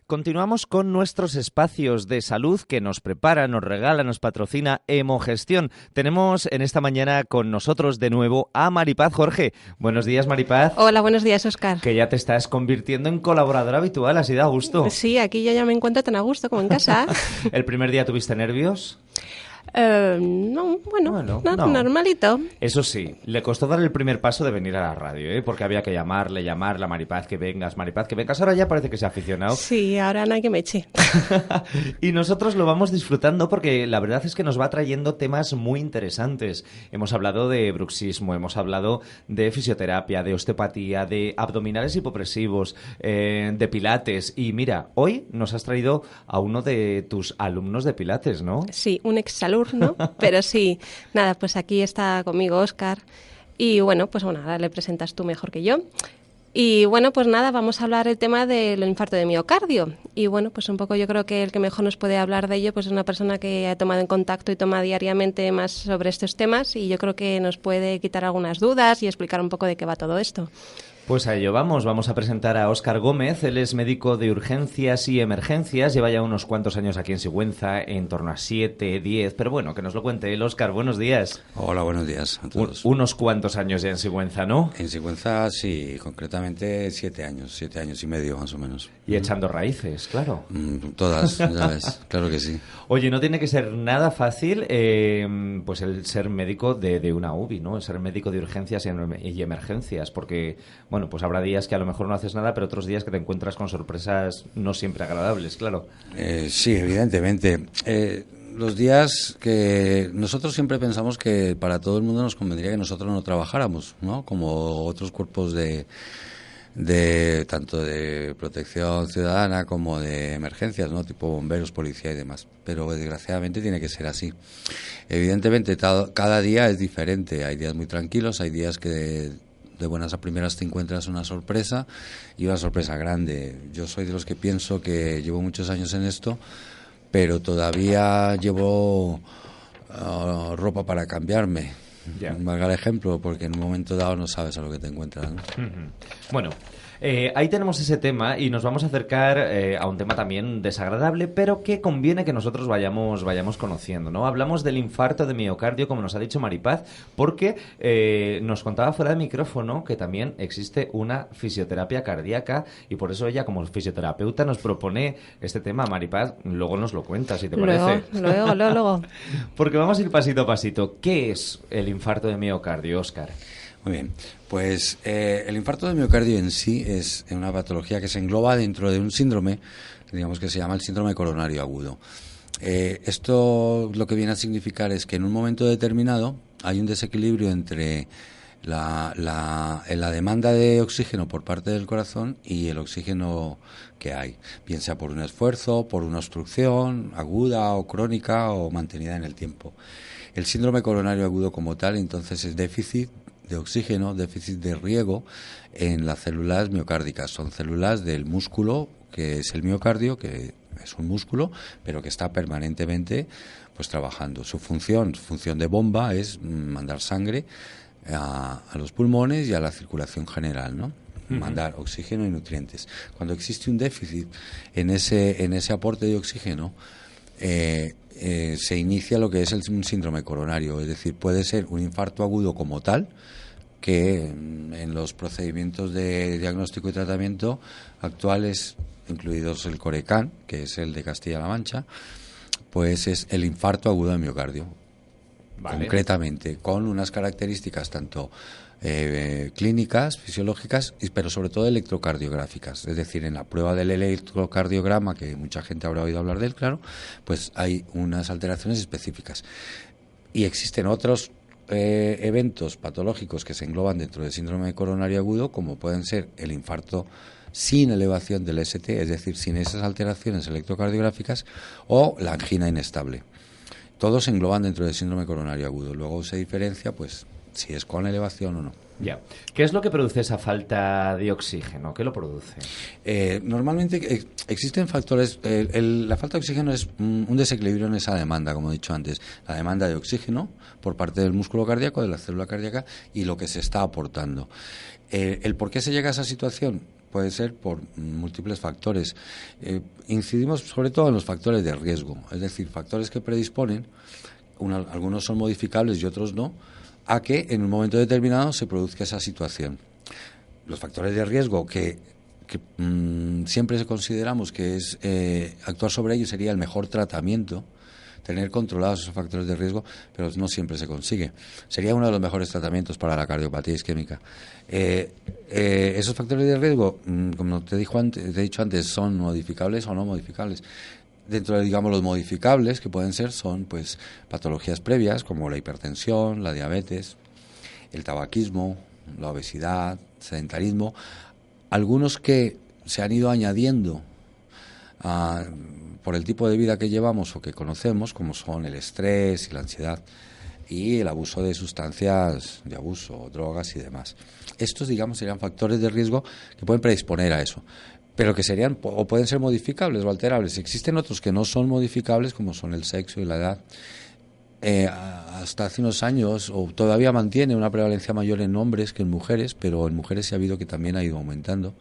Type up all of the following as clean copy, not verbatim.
Continuamos con nuestros espacios de salud que nos prepara, nos regala, nos patrocina Hemogestión. Tenemos en esta mañana con nosotros de nuevo a Maripaz Jorge. Buenos días, Maripaz. Hola, buenos días, Óscar. Que ya te estás convirtiendo en colaboradora habitual, así da gusto. Sí, aquí yo ya me encuentro tan a gusto como en casa. ¿El primer día tuviste nervios? No, normalito. Eso sí, le costó dar el primer paso de venir a la radio, porque había que llamarla, Maripaz, que vengas, Maripaz, que vengas. Ahora ya parece que se ha aficionado. Sí, ahora no hay que me eche. Y nosotros lo vamos disfrutando porque la verdad es que nos va trayendo temas muy interesantes. Hemos hablado de bruxismo, hemos hablado de fisioterapia, de osteopatía, de abdominales hipopresivos, de pilates. Y mira, hoy nos has traído a uno de tus alumnos de pilates, ¿no? Sí, un exalumno, pero sí. Nada, pues aquí está conmigo Óscar. Y bueno, ahora le presentas tú mejor que yo. Y bueno, pues nada, vamos a hablar el tema del infarto de miocardio. Y bueno, pues un poco yo creo que el que mejor nos puede hablar de ello pues es una persona que ha tomado en contacto y toma diariamente más sobre estos temas y yo creo que nos puede quitar algunas dudas y explicar un poco de qué va todo esto. Pues a ello vamos a presentar a Óscar Gómez. Él es médico de urgencias y emergencias, lleva ya unos cuantos años aquí en Sigüenza, en torno a 7, 10, pero bueno, que nos lo cuente él. Óscar, buenos días. Hola, buenos días a todos. Unos cuantos años ya en Sigüenza, ¿no? En Sigüenza sí, concretamente 7 años y medio más o menos. Y echando raíces, claro. Todas, ya ves, claro que sí. Oye, no tiene que ser nada fácil pues el ser médico de una UBI, ¿no? El ser médico de urgencias y emergencias, porque bueno, pues habrá días que a lo mejor no haces nada, pero otros días que te encuentras con sorpresas no siempre agradables, claro. Sí, evidentemente. Los días que nosotros siempre pensamos que para todo el mundo nos convendría que nosotros no trabajáramos, ¿no? Como otros cuerpos de tanto de protección ciudadana como de emergencias, ¿no? Tipo bomberos, policía y demás. Pero desgraciadamente tiene que ser así. Evidentemente cada día es diferente. Hay días muy tranquilos, hay días que de buenas a primeras te encuentras una sorpresa y una sorpresa grande. Yo soy de los que pienso que llevo muchos años en esto, pero todavía llevo ropa para cambiarme. Valga el ejemplo, porque en un momento dado no sabes a lo que te encuentras, ¿no? Bueno, ahí tenemos ese tema y nos vamos a acercar a un tema también desagradable, pero que conviene que nosotros vayamos conociendo, ¿no? Hablamos del infarto de miocardio, como nos ha dicho Maripaz, porque nos contaba fuera de micrófono que también existe una fisioterapia cardíaca y por eso ella, como fisioterapeuta, nos propone este tema. Maripaz, luego nos lo cuenta, si te parece. Luego. Porque vamos a ir pasito a pasito. ¿Qué es el infarto de miocardio, Óscar? Muy bien, pues el infarto de miocardio en sí es una patología que se engloba dentro de un síndrome, digamos que se llama el síndrome coronario agudo. Esto lo que viene a significar es que en un momento determinado hay un desequilibrio entre la demanda de oxígeno por parte del corazón y el oxígeno que hay, bien sea por un esfuerzo, por una obstrucción aguda o crónica o mantenida en el tiempo. El síndrome coronario agudo como tal, entonces, es déficit de oxígeno, déficit de riego en las células miocárdicas. Son células del músculo, que es el miocardio, que es un músculo, pero que está permanentemente pues trabajando. Su función de bomba es mandar sangre a los pulmones y a la circulación general, ¿no? Mandar oxígeno y nutrientes. Cuando existe un déficit en ese aporte de oxígeno, se inicia lo que es un síndrome coronario, es decir, puede ser un infarto agudo como tal, que en los procedimientos de diagnóstico y tratamiento actuales, incluidos el Corecán, que es el de Castilla-La Mancha, pues es el infarto agudo de miocardio. Vale. Concretamente, con unas características tanto clínicas, fisiológicas, pero sobre todo electrocardiográficas. Es decir, en la prueba del electrocardiograma, que mucha gente habrá oído hablar de él, claro, pues hay unas alteraciones específicas. Y existen otros eventos patológicos que se engloban dentro del síndrome coronario agudo, como pueden ser el infarto sin elevación del ST, es decir, sin esas alteraciones electrocardiográficas, o la angina inestable. Todos se engloban dentro del síndrome coronario agudo. Luego se diferencia, pues, si es con elevación o no. Ya. ¿Qué es lo que produce esa falta de oxígeno? ¿Qué lo produce? Normalmente existen factores. La falta de oxígeno es un desequilibrio en esa demanda, como he dicho antes. La demanda de oxígeno por parte del músculo cardíaco, de la célula cardíaca, y lo que se está aportando. ¿El por qué se llega a esa situación? puede ser por múltiples factores. Incidimos sobre todo en los factores de riesgo, es decir, factores que predisponen, algunos son modificables y otros no, a que en un momento determinado se produzca esa situación. Los factores de riesgo que siempre consideramos que es actuar sobre ellos sería el mejor tratamiento, tener controlados esos factores de riesgo, pero no siempre se consigue. Sería uno de los mejores tratamientos para la cardiopatía isquémica. Esos factores de riesgo, como te he dicho antes, son modificables o no modificables. Dentro de, digamos, los modificables que pueden ser son pues patologías previas como la hipertensión, la diabetes, el tabaquismo, la obesidad, sedentarismo, algunos que se han ido añadiendo por el tipo de vida que llevamos o que conocemos, como son el estrés y la ansiedad y el abuso de sustancias de abuso, drogas y demás. Estos, digamos, serían factores de riesgo que pueden predisponer a eso, pero que serían o pueden ser modificables o alterables. Existen otros que no son modificables, como son el sexo y la edad. Hasta hace unos años, o todavía mantiene una prevalencia mayor en hombres que en mujeres, pero en mujeres se ha habido que también ha ido aumentando.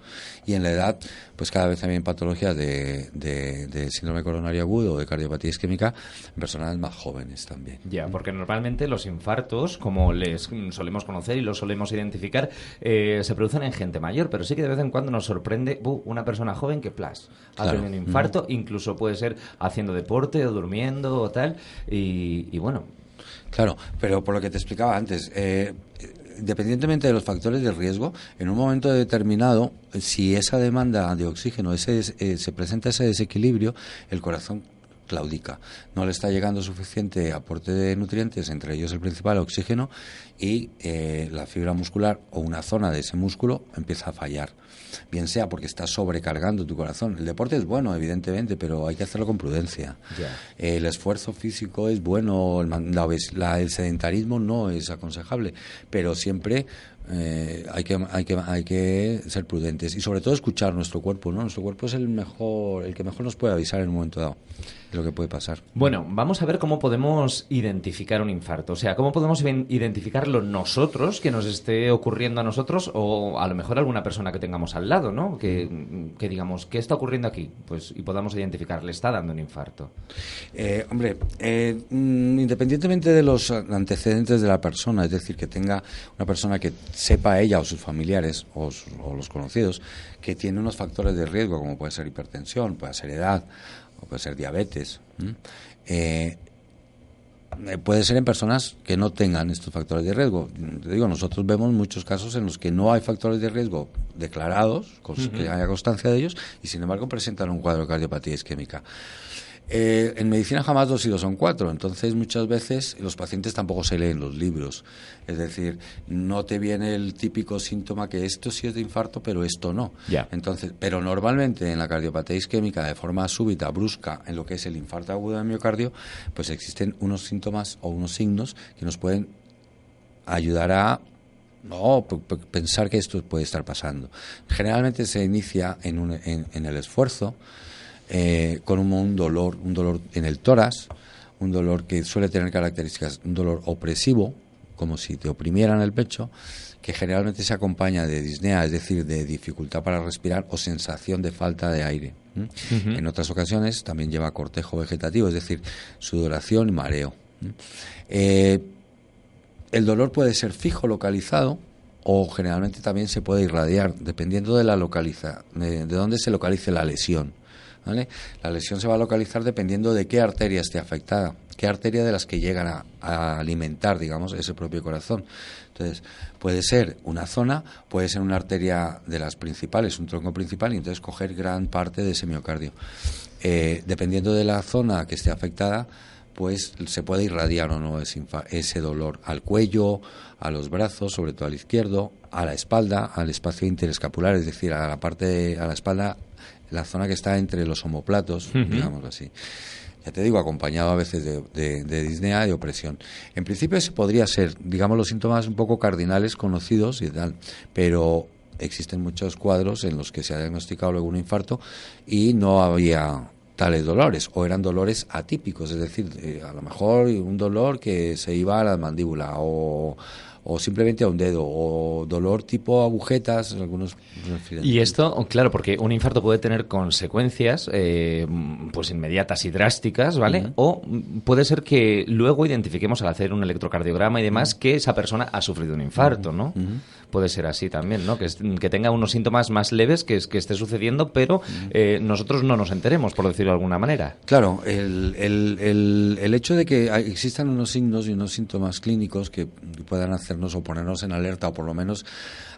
Y en la edad, pues cada vez también patologías de síndrome coronario agudo o de cardiopatía isquémica en personas más jóvenes también. Ya, porque normalmente los infartos, como les solemos conocer y los solemos identificar, se producen en gente mayor, pero sí que de vez en cuando nos sorprende una persona joven que, ha tenido un infarto, incluso puede ser haciendo deporte o durmiendo o tal, y bueno. Claro, pero por lo que te explicaba antes, independientemente de los factores de riesgo, en un momento determinado, si esa demanda de oxígeno, se presenta ese desequilibrio, el corazón claudica. No le está llegando suficiente aporte de nutrientes, entre ellos el principal, oxígeno, y la fibra muscular o una zona de ese músculo empieza a fallar. Bien sea porque está sobrecargando tu corazón. El deporte es bueno, evidentemente, pero hay que hacerlo con prudencia. Yeah. El esfuerzo físico es bueno, el sedentarismo no es aconsejable, pero siempre hay que ser prudentes y sobre todo escuchar nuestro cuerpo, ¿no? Nuestro cuerpo es el que mejor nos puede avisar en un momento dado de lo que puede pasar. Bueno, vamos a ver cómo podemos identificar un infarto, o sea, cómo podemos identificarlo nosotros, que nos esté ocurriendo a nosotros, o a lo mejor alguna persona que tengamos al lado, ¿no? Que digamos, ¿qué está ocurriendo aquí? Pues y podamos identificar, le está dando un infarto. Independientemente de los antecedentes de la persona, es decir, que tenga una persona que sepa ella o sus familiares o los conocidos que tiene unos factores de riesgo, como puede ser hipertensión, puede ser edad, o puede ser diabetes, puede ser en personas que no tengan estos factores de riesgo. Te digo, nosotros vemos muchos casos en los que no hay factores de riesgo declarados, que haya constancia de ellos, y sin embargo presentan un cuadro de cardiopatía isquémica. En medicina jamás 2 y 2 son 4, entonces muchas veces los pacientes tampoco se leen los libros, es decir, no te viene el típico síntoma que esto sí es de infarto pero esto no. Entonces, pero normalmente en la cardiopatía isquémica de forma súbita, brusca, en lo que es el infarto agudo del miocardio, pues existen unos síntomas o unos signos que nos pueden ayudar a pensar que esto puede estar pasando. Generalmente se inicia en el esfuerzo, con un dolor en el tórax, un dolor que suele tener características, un dolor opresivo, como si te oprimieran el pecho, que generalmente se acompaña de disnea, es decir, de dificultad para respirar o sensación de falta de aire. En otras ocasiones también lleva cortejo vegetativo, es decir, sudoración y mareo. El dolor puede ser fijo, localizado, o generalmente también se puede irradiar, dependiendo de de dónde se localice la lesión. ¿Vale? La lesión se va a localizar dependiendo de qué arteria esté afectada, qué arteria de las que llegan a alimentar, digamos, ese propio corazón. Entonces, puede ser una zona, puede ser una arteria de las principales, un tronco principal, y entonces coger gran parte de ese miocardio. Dependiendo de la zona que esté afectada, pues se puede irradiar o no ese dolor al cuello, a los brazos, sobre todo al izquierdo, a la espalda, al espacio interescapular, es decir, a la espalda, la zona que está entre los omóplatos, digámoslo así. Ya te digo, acompañado a veces de disnea y opresión. En principio ese podría ser, digamos, los síntomas un poco cardinales conocidos y tal, pero existen muchos cuadros en los que se ha diagnosticado luego un infarto y no había tales dolores, o eran dolores atípicos, es decir, a lo mejor un dolor que se iba a la mandíbula o o simplemente a un dedo, o dolor tipo agujetas, algunos refieren. Y esto, claro, porque un infarto puede tener consecuencias pues inmediatas y drásticas, ¿vale? O puede ser que luego identifiquemos al hacer un electrocardiograma y demás que esa persona ha sufrido un infarto, ¿no? Puede ser así también, ¿no? Que tenga unos síntomas más leves que esté sucediendo, pero nosotros no nos enteremos, por decirlo de alguna manera. Claro, el hecho de que existan unos signos y unos síntomas clínicos que puedan hacernos o ponernos en alerta, o por lo menos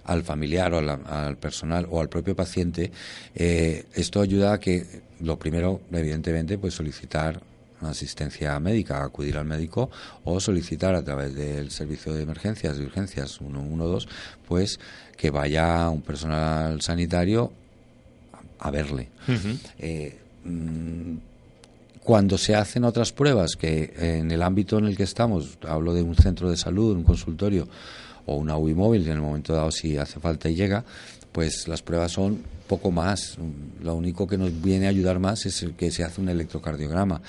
al familiar o al personal o al propio paciente, esto ayuda a que, lo primero, evidentemente, pues solicitar asistencia médica, acudir al médico, o solicitar a través del servicio de emergencias, de urgencias 112, pues que vaya un personal sanitario a verle. Cuando se hacen otras pruebas, que en el ámbito en el que estamos, hablo de un centro de salud, un consultorio o una UBI móvil, en el momento dado si hace falta y llega, pues las pruebas son poco más. Lo único que nos viene a ayudar más es el que se hace un electrocardiograma.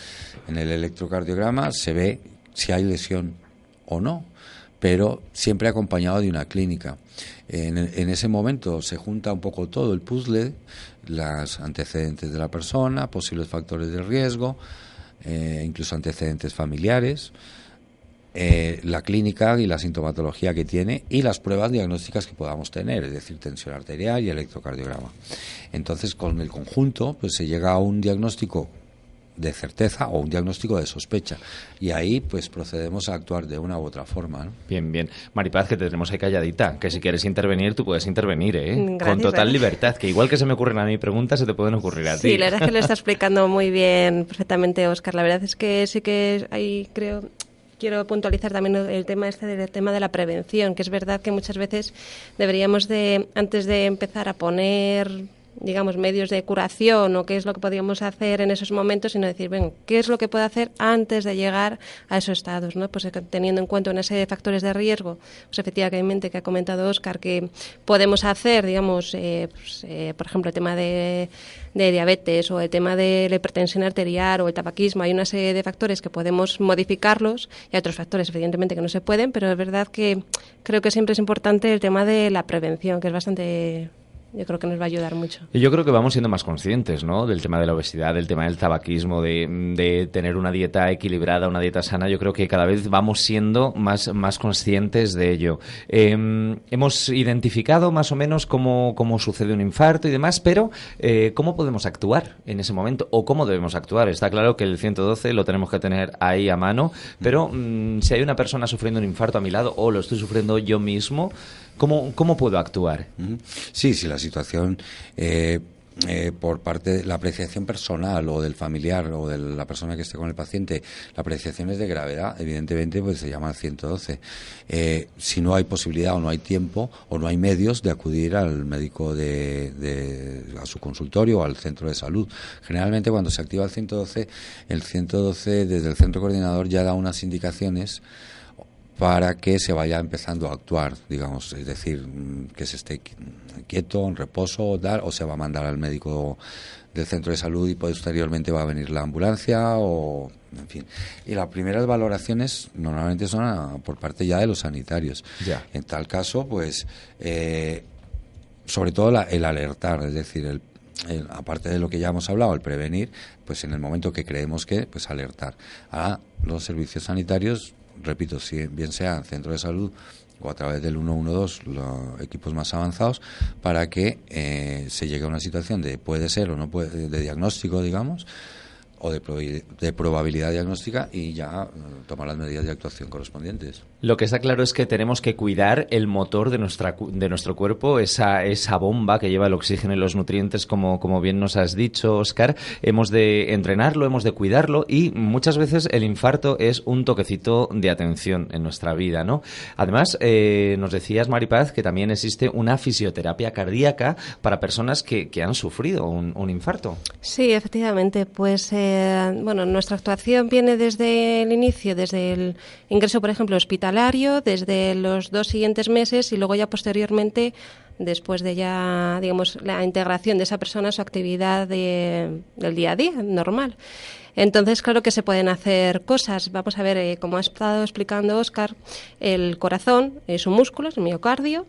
En el electrocardiograma se ve si hay lesión o no, pero siempre acompañado de una clínica. En ese momento se junta un poco todo el puzzle, los antecedentes de la persona, posibles factores de riesgo, incluso antecedentes familiares, la clínica y la sintomatología que tiene y las pruebas diagnósticas que podamos tener, es decir, tensión arterial y electrocardiograma. Entonces, con el conjunto, pues se llega a un diagnóstico de certeza o un diagnóstico de sospecha, y ahí pues procedemos a actuar de una u otra forma, ¿no? Bien, bien. Maripaz, que te tenemos ahí calladita, que si quieres intervenir, tú puedes intervenir, Gracias, con total libertad, que igual que se me ocurren a mí preguntas, se te pueden ocurrir a ti. Sí, la verdad es que lo está explicando muy bien, perfectamente, Óscar. La verdad es que sí que ahí quiero puntualizar también el tema del tema de la prevención, que es verdad que muchas veces deberíamos antes de empezar a poner, digamos, medios de curación o qué es lo que podríamos hacer en esos momentos, sino decir, bueno, qué es lo que puedo hacer antes de llegar a esos estados, ¿no? Pues teniendo en cuenta una serie de factores de riesgo, pues efectivamente que ha comentado Óscar, que podemos hacer, digamos, por ejemplo, el tema de diabetes o el tema de la hipertensión arterial o el tabaquismo. Hay una serie de factores que podemos modificarlos y hay otros factores, evidentemente, que no se pueden, pero es verdad que creo que siempre es importante el tema de la prevención, que es bastante... Yo creo que nos va a ayudar mucho. Y yo creo que vamos siendo más conscientes, ¿no? Del tema de la obesidad, del tema del tabaquismo, de tener una dieta equilibrada, una dieta sana. Yo creo que cada vez vamos siendo más conscientes de ello. Hemos identificado más o menos cómo sucede un infarto y demás, pero ¿cómo podemos actuar en ese momento? ¿O cómo debemos actuar? Está claro que el 112 lo tenemos que tener ahí a mano, pero si hay una persona sufriendo un infarto a mi lado o lo estoy sufriendo yo mismo, ¿cómo puedo actuar? Sí, la situación por parte de la apreciación personal o del familiar o de la persona que esté con el paciente, la apreciación es de gravedad, evidentemente pues se llama 112. Si no hay posibilidad o no hay tiempo o no hay medios de acudir al médico a su consultorio o al centro de salud. Generalmente cuando se activa el 112 desde el centro coordinador ya da unas indicaciones para que se vaya empezando a actuar, digamos, es decir, que se esté quieto, en reposo, o se va a mandar al médico del centro de salud y posteriormente va a venir la ambulancia, o en fin. Y las primeras valoraciones normalmente son por parte ya de los sanitarios. Ya. En tal caso, pues, sobre todo el alertar, es decir, aparte de lo que ya hemos hablado, el prevenir, pues en el momento que creemos que, pues alertar a los servicios sanitarios. Repito, si bien sea en centro de salud o a través del 112, los equipos más avanzados, para que se llegue a una situación de puede ser o no puede, de diagnóstico, digamos, o de probabilidad diagnóstica, y ya tomar las medidas de actuación correspondientes. Lo que está claro es que tenemos que cuidar el motor de nuestro cuerpo, esa bomba que lleva el oxígeno y los nutrientes, como bien nos has dicho, Óscar. Hemos de entrenarlo, hemos de cuidarlo, y muchas veces el infarto es un toquecito de atención en nuestra vida, ¿no? Además, nos decías, Maripaz, que también existe una fisioterapia cardíaca para personas que han sufrido un infarto. Sí, efectivamente. Pues, nuestra actuación viene desde el inicio, desde el ingreso, por ejemplo, hospitalario, desde los 2 siguientes meses y luego ya posteriormente, después de ya, digamos, la integración de esa persona a su actividad del día a día normal. Entonces, claro que se pueden hacer cosas. Vamos a ver, como ha estado explicando Óscar, el corazón es un músculo, es el miocardio,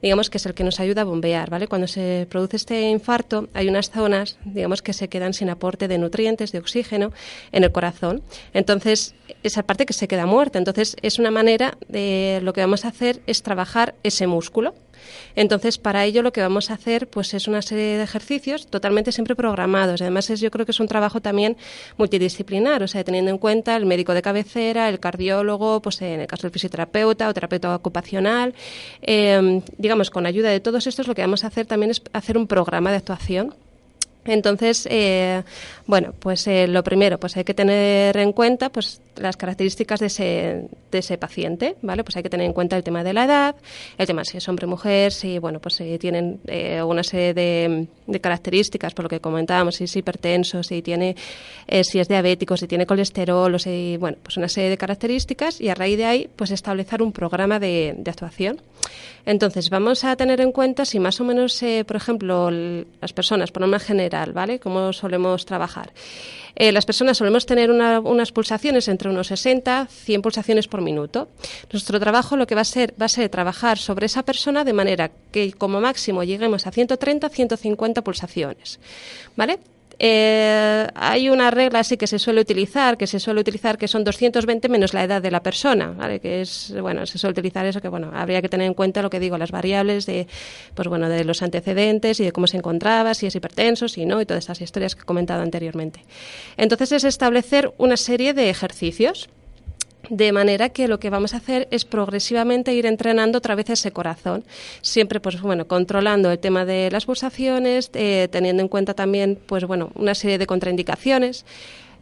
digamos que es el que nos ayuda a bombear, ¿vale? Cuando se produce este infarto, hay unas zonas, digamos, que se quedan sin aporte de nutrientes, de oxígeno en el corazón. Entonces, esa parte que se queda muerta. Entonces, es una manera de lo que vamos a hacer es trabajar ese músculo. Entonces, para ello lo que vamos a hacer pues es una serie de ejercicios totalmente siempre programados. Además, yo creo que es un trabajo también multidisciplinar, o sea, teniendo en cuenta el médico de cabecera, el cardiólogo, pues en el caso del fisioterapeuta o terapeuta ocupacional. Digamos, con ayuda de todos estos, lo que vamos a hacer también es hacer un programa de actuación. Entonces, bueno, pues lo primero, pues hay que tener en cuenta pues las características de ese paciente, ¿vale? Pues hay que tener en cuenta el tema de la edad, el tema si es hombre o mujer, si, bueno, pues si tienen una serie de características, por lo que comentábamos, si es hipertenso, si es diabético, si tiene colesterol, o si, bueno, pues una serie de características, y a raíz de ahí, pues establecer un programa de actuación. Entonces, vamos a tener en cuenta si más o menos, por ejemplo, las personas, por norma general, ¿vale? ¿Cómo solemos trabajar? Las personas solemos tener unas pulsaciones entre unos 60, 100 pulsaciones por minuto. Nuestro trabajo lo que va a ser trabajar sobre esa persona de manera que como máximo lleguemos a 130, 150 pulsaciones, ¿vale? Hay una regla así que se suele utilizar, que son 220 menos la edad de la persona, ¿vale? Que es, bueno, se suele utilizar eso, que bueno, habría que tener en cuenta lo que digo, las variables de, pues bueno, de los antecedentes y de cómo se encontraba, si es hipertenso, si no, y todas estas historias que he comentado anteriormente. Entonces es establecer una serie de ejercicios, de manera que lo que vamos a hacer es progresivamente ir entrenando otra vez ese corazón, siempre pues bueno, controlando el tema de las pulsaciones, teniendo en cuenta también pues bueno, una serie de contraindicaciones.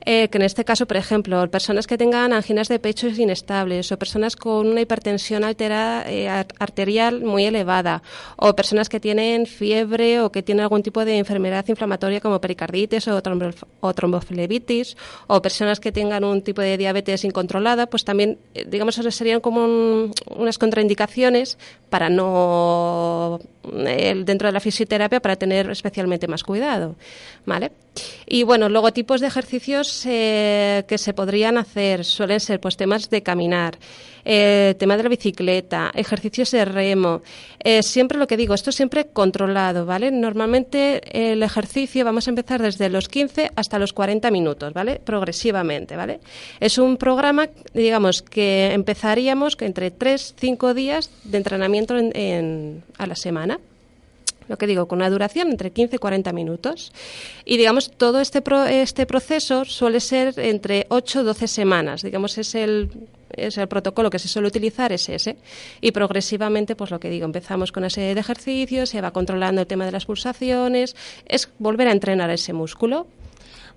Que en este caso, por ejemplo, personas que tengan anginas de pecho inestables o personas con una hipertensión arterial muy elevada o personas que tienen fiebre o que tienen algún tipo de enfermedad inflamatoria como pericarditis o tromboflebitis o personas que tengan un tipo de diabetes incontrolada, pues también, digamos, serían como unas contraindicaciones para no dentro de la fisioterapia para tener especialmente más cuidado, ¿vale? Y bueno, luego tipos de ejercicios que se podrían hacer suelen ser pues temas de caminar, tema de la bicicleta, ejercicios de remo, siempre lo que digo, esto siempre controlado, ¿vale? Normalmente el ejercicio vamos a empezar desde los 15 hasta los 40 minutos, ¿vale? Progresivamente, ¿vale? Es un programa, digamos, que empezaríamos entre 3-5 días de entrenamiento a la semana. Lo que digo, con una duración entre 15 y 40 minutos. Y, digamos, todo este proceso suele ser entre 8 y 12 semanas. Digamos, es el protocolo que se suele utilizar, es ese. Y progresivamente, pues lo que digo, empezamos con una serie de ejercicios, se va controlando el tema de las pulsaciones, es volver a entrenar ese músculo.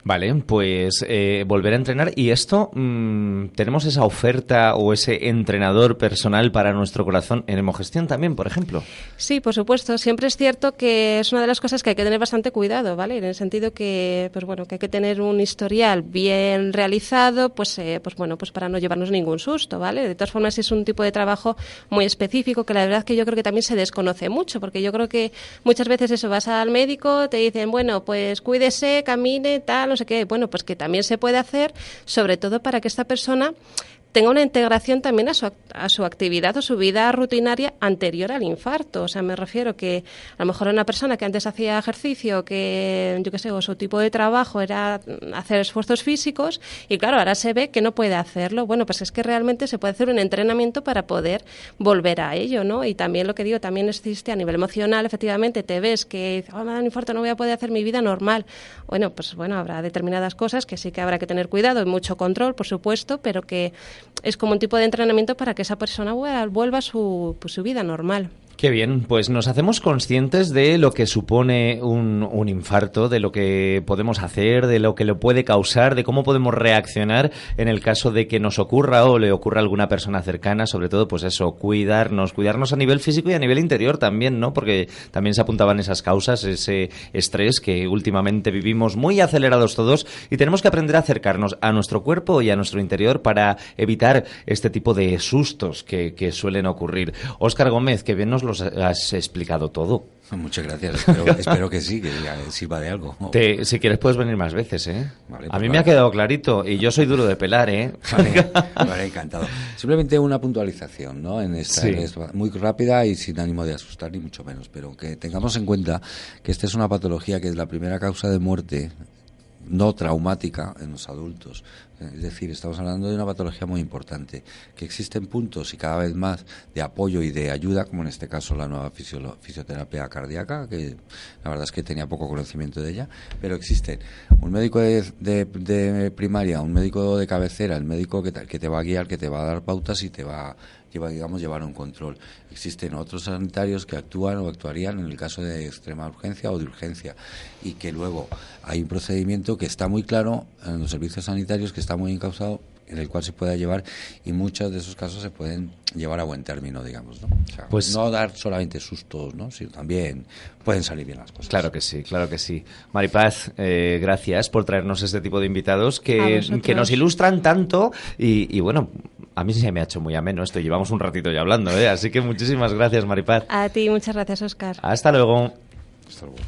Vale, pues volver a entrenar. ¿Y esto, tenemos esa oferta o ese entrenador personal para nuestro corazón en Hemogestión también, por ejemplo? Sí, por supuesto. Siempre es cierto que es una de las cosas que hay que tener bastante cuidado, ¿vale? En el sentido que, pues bueno, que hay que tener un historial bien realizado, pues bueno, pues para no llevarnos ningún susto, ¿vale? De todas formas, es un tipo de trabajo muy específico que la verdad que yo creo que también se desconoce mucho, porque yo creo que muchas veces eso, vas al médico, te dicen, bueno, pues cuídese, camine, tal, no sé qué. Bueno, pues que también se puede hacer, sobre todo para que esta persona tenga una integración también a su actividad o su vida rutinaria anterior al infarto. O sea, me refiero que a lo mejor una persona que antes hacía ejercicio, que yo qué sé, o su tipo de trabajo era hacer esfuerzos físicos y claro, ahora se ve que no puede hacerlo. Bueno, pues es que realmente se puede hacer un entrenamiento para poder volver a ello, ¿no? Y también lo que digo, también existe a nivel emocional, efectivamente, te ves que me da un infarto, no voy a poder hacer mi vida normal. Bueno, pues bueno, habrá determinadas cosas que sí que habrá que tener cuidado y mucho control, por supuesto, pero que es como un tipo de entrenamiento para que esa persona vuelva a su vida normal. Qué bien, pues nos hacemos conscientes de lo que supone un infarto, de lo que podemos hacer, de lo que lo puede causar, de cómo podemos reaccionar en el caso de que nos ocurra o le ocurra a alguna persona cercana, sobre todo pues eso, cuidarnos a nivel físico y a nivel interior también, ¿no? Porque también se apuntaban esas causas, ese estrés que últimamente vivimos muy acelerados todos y tenemos que aprender a acercarnos a nuestro cuerpo y a nuestro interior para evitar este tipo de sustos que suelen ocurrir. Óscar Gómez, que bien nos lo has explicado todo. Muchas gracias, espero que sí, que sirva de algo. Si quieres puedes venir más veces, ¿eh? Vale, a pues mí vale. me ha quedado clarito y yo soy duro de pelar, ¿eh? Vale, encantado. Simplemente una puntualización, ¿no? En esta Sí. es muy rápida y sin ánimo de asustar ni mucho menos, pero que tengamos en cuenta que esta es una patología que es la primera causa de muerte no traumática en los adultos. Es decir, estamos hablando de una patología muy importante, que existen puntos y cada vez más de apoyo y de ayuda, como en este caso la nueva fisioterapia cardíaca, que la verdad es que tenía poco conocimiento de ella, pero existen un médico de primaria, un médico de cabecera, el médico que te va a guiar, que te va a dar pautas y te va llevar un control. Existen otros sanitarios que actúan o actuarían en el caso de extrema urgencia o de urgencia, y que luego hay un procedimiento que está muy claro en los servicios sanitarios, que está muy encauzado, en el cual se pueda llevar, y muchos de esos casos se pueden llevar a buen término, digamos, ¿no? O sea, Pues no dar solamente sustos, ¿no? Sino también pueden salir bien las cosas. claro que sí, claro que sí. Maripaz, gracias por traernos este tipo de invitados A que vosotros. nos ilustran tanto y bueno, a mí se me ha hecho muy ameno esto. Llevamos un ratito ya hablando, ¿eh? Así que muchísimas gracias, Maripaz. A ti, muchas gracias, Óscar. Hasta luego. Hasta luego.